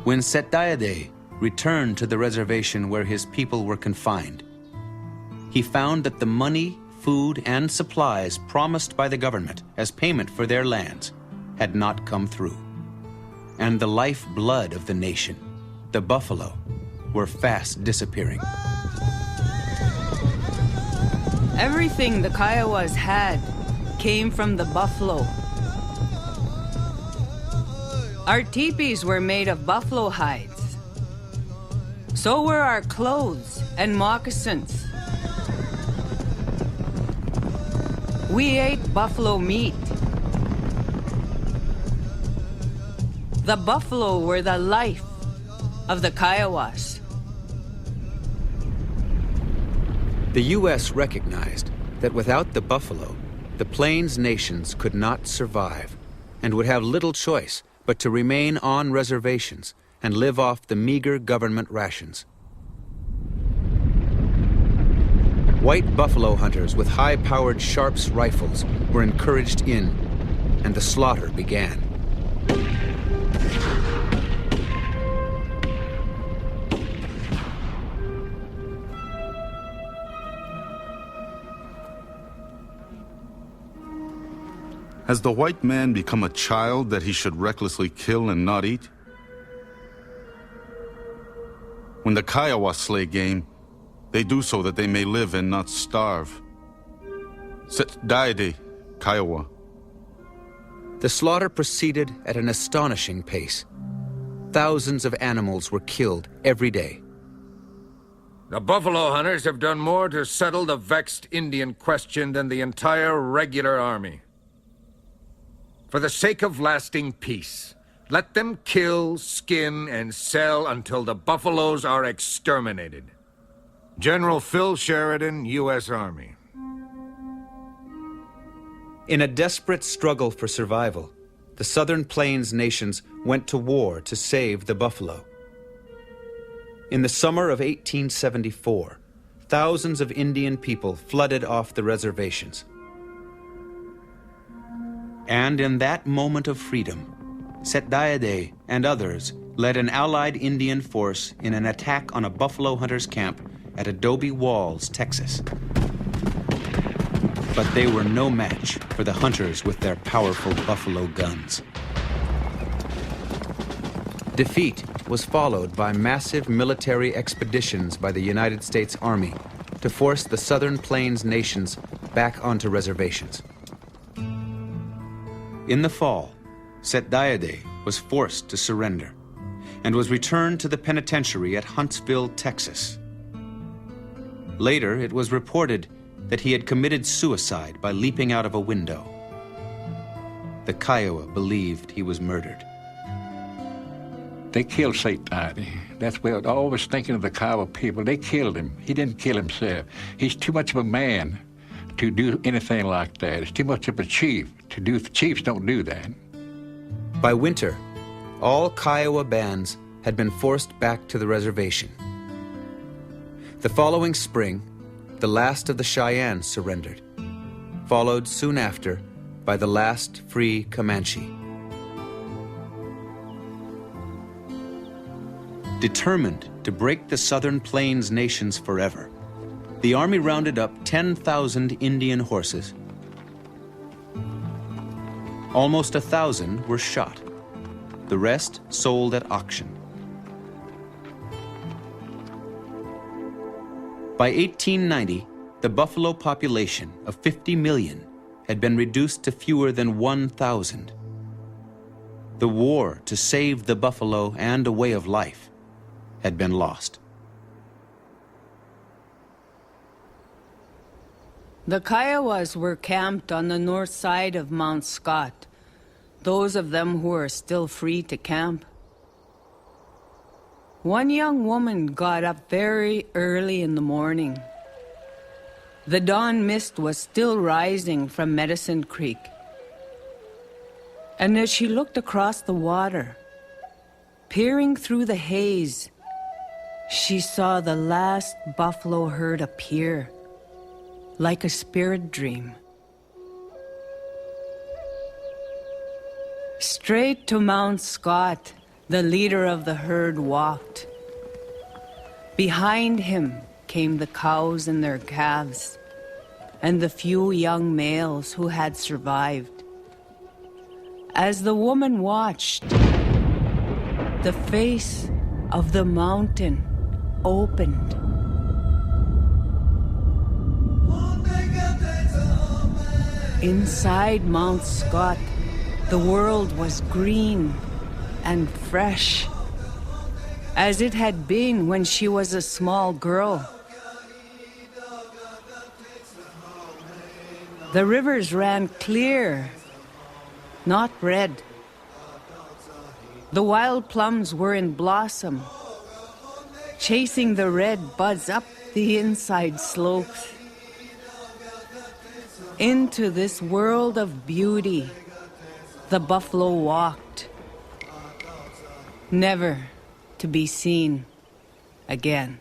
When Setdiade returned to the reservation where his people were confined, he found that the money, food, and supplies promised by the government as payment for their lands had not come through. And the lifeblood of the nation, the buffalo, were fast disappearing. Everything the Kiowas had came from the buffalo. Our teepees were made of buffalo hides. So were our clothes and moccasins. We ate buffalo meat. The buffalo were the life of the Kiowas. The U.S. recognized that without the buffalo, the Plains nations could not survive and would have little choice but to remain on reservations and live off the meager government rations. White buffalo hunters with high-powered Sharps rifles were encouraged in, and the slaughter began. Has the white man become a child that he should recklessly kill and not eat? When the Kiowa slay game, they do so that they may live and not starve. Setdiade, Kiowa. The slaughter proceeded at an astonishing pace. Thousands of animals were killed every day. The buffalo hunters have done more to settle the vexed Indian question than the entire regular army. For the sake of lasting peace, let them kill, skin, and sell until the buffaloes are exterminated. General Phil Sheridan, U.S. Army. In a desperate struggle for survival, the Southern Plains nations went to war to save the buffalo. In the summer of 1874, thousands of Indian people flooded off the reservations. And in that moment of freedom, Setdiade and others led an allied Indian force in an attack on a buffalo hunters' camp at Adobe Walls, Texas. But they were no match for the hunters with their powerful buffalo guns. Defeat was followed by massive military expeditions by the United States Army to force the Southern Plains nations back onto reservations. In the fall, Setdiade was forced to surrender and was returned to the penitentiary at Huntsville, Texas. Later, it was reported that he had committed suicide by leaping out of a window. The Kiowa believed he was murdered. They killed Setdiade. That's what I always thinking of the Kiowa people. They killed him. He didn't kill himself. He's too much of a man to do anything like that. It's too much of a chief to do. Chiefs don't do that. By winter, all Kiowa bands had been forced back to the reservation. The following spring, the last of the Cheyennes surrendered, followed soon after by the last free Comanche. Determined to break the Southern Plains nations forever, the Army rounded up 10,000 Indian horses. Almost 1,000 were shot. The rest sold at auction. By 1890, the buffalo population of 50 million had been reduced to fewer than 1,000. The war to save the buffalo and a way of life had been lost. The Kiowas were camped on the north side of Mount Scott, those of them who were still free to camp. One young woman got up very early in the morning. The dawn mist was still rising from Medicine Creek. And as she looked across the water, peering through the haze, she saw the last buffalo herd appear, like a spirit dream. Straight to Mount Scott, The leader of the herd walked. Behind him came the cows and their calves, and the few young males who had survived. As the woman watched, the face of the mountain opened. Inside Mount Scott, the world was green and fresh, as it had been when she was a small girl. The rivers ran clear, not red. The wild plums were in blossom, chasing the red buds up the inside slopes. Into this world of beauty, the buffalo walked, never to be seen again.